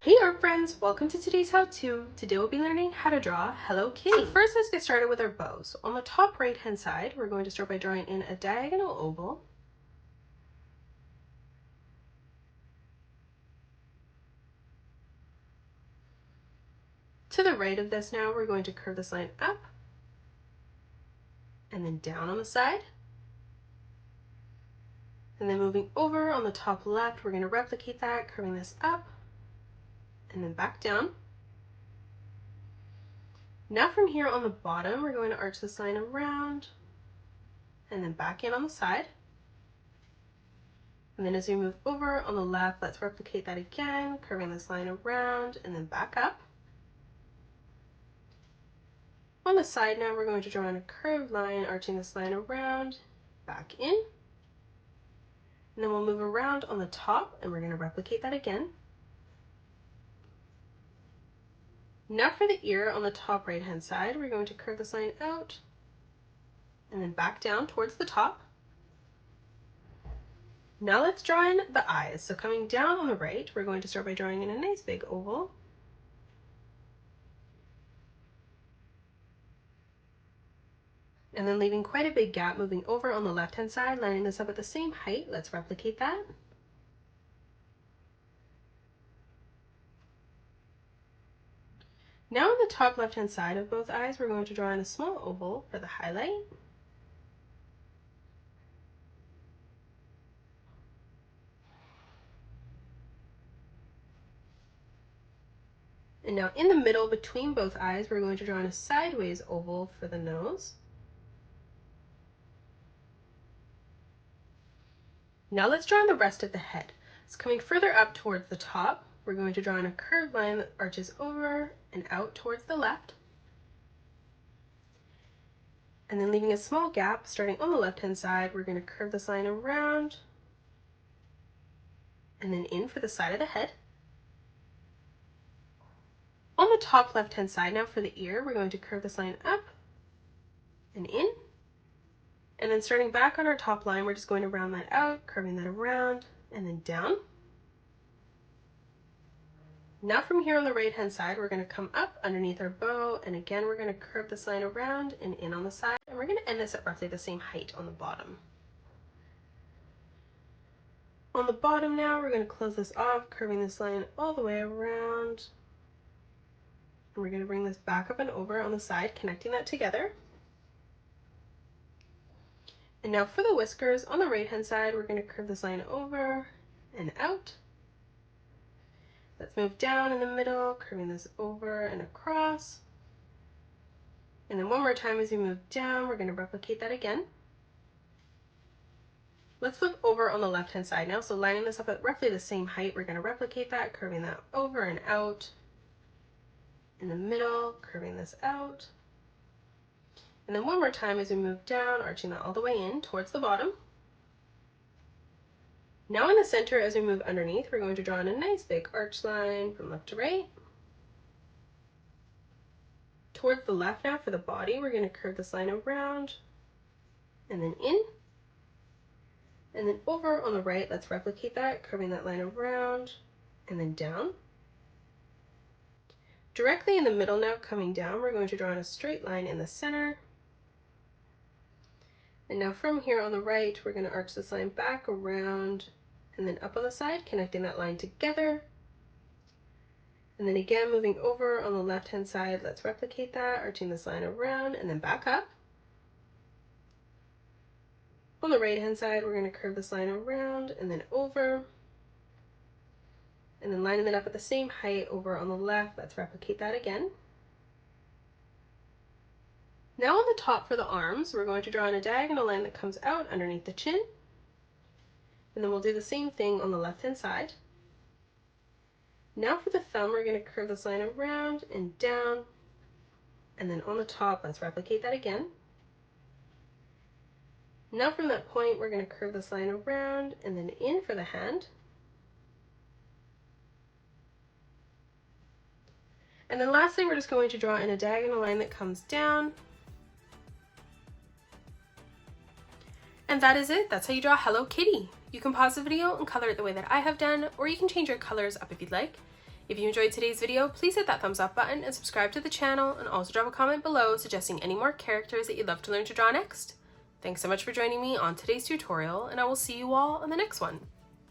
Hey art friends, welcome to today's how-to. Today we'll be learning how to draw Hello Kitty. First, let's get started with our bow. So on the top right hand side, we're going to start by drawing in a diagonal oval. To the right of this now, we're going to curve this line up and then down on the side. And then moving over on the top left, we're going to replicate that, curving this up and then back down. Now from here on the bottom, we're going to arch this line around and then back in on the side. And then as we move over on the left, let's replicate that again, curving this line around and then back up. On the side now, we're going to draw in a curved line, arching this line around, back in. And then we'll move around on the top and we're going to replicate that again. Now for the ear on the top right hand side, we're going to curve this line out and then back down towards the top. Now let's draw in the eyes. So coming down on the right, we're going to start by drawing in a nice big oval. And then leaving quite a big gap moving over on the left hand side, lining this up at the same height. Let's replicate that. Now on the top left hand side of both eyes, we're going to draw in a small oval for the highlight. And now in the middle between both eyes, we're going to draw in a sideways oval for the nose. Now let's draw in the rest of the head. So coming further up towards the top, we're going to draw in a curved line that arches over and out towards the left. And then leaving a small gap starting on the left hand side, we're going to curve this line around and then in for the side of the head. On the top left hand side now for the ear, we're going to curve this line up and in. And then starting back on our top line, we're just going to round that out, curving that around and then down. Now from here on the right hand side, we're going to come up underneath our bow, and again we're going to curve this line around and in on the side, and we're going to end this at roughly the same height on the bottom. On the bottom now, we're going to close this off, curving this line all the way around, and we're going to bring this back up and over on the side, connecting that together. And now for the whiskers, on the right hand side, we're going to curve this line over and out. Let's move down in the middle, curving this over and across. And then one more time as we move down, we're going to replicate that again. Let's flip over on the left hand side now. So lining this up at roughly the same height, we're going to replicate that, curving that over and out. In the middle, curving this out. And then one more time as we move down, arching that all the way in towards the bottom. Now in the center, as we move underneath, we're going to draw in a nice big arch line from left to right. Towards the left now for the body, we're going to curve this line around and then in. And then over on the right, let's replicate that, curving that line around and then down. Directly in the middle now, coming down, we're going to draw in a straight line in the center. And now from here on the right, we're going to arch this line back around and then up on the side, connecting that line together. And then again, moving over on the left-hand side, let's replicate that, arching this line around and then back up. On the right-hand side, we're going to curve this line around and then over. And then lining it up at the same height over on the left, let's replicate that again. Now on the top for the arms, we're going to draw in a diagonal line that comes out underneath the chin. And then we'll do the same thing on the left-hand side. Now for the thumb, we're going to curve this line around and down. And then on the top, let's replicate that again. Now from that point, we're going to curve this line around and then in for the hand. And then lastly, we're just going to draw in a diagonal line that comes down. And that is it. That's how you draw Hello Kitty. You can pause the video and color it the way that I have done, or you can change your colors up if you'd like. If you enjoyed today's video, please hit that thumbs up button and subscribe to the channel, and also drop a comment below suggesting any more characters that you'd love to learn to draw next. Thanks so much for joining me on today's tutorial, and I will see you all in the next one.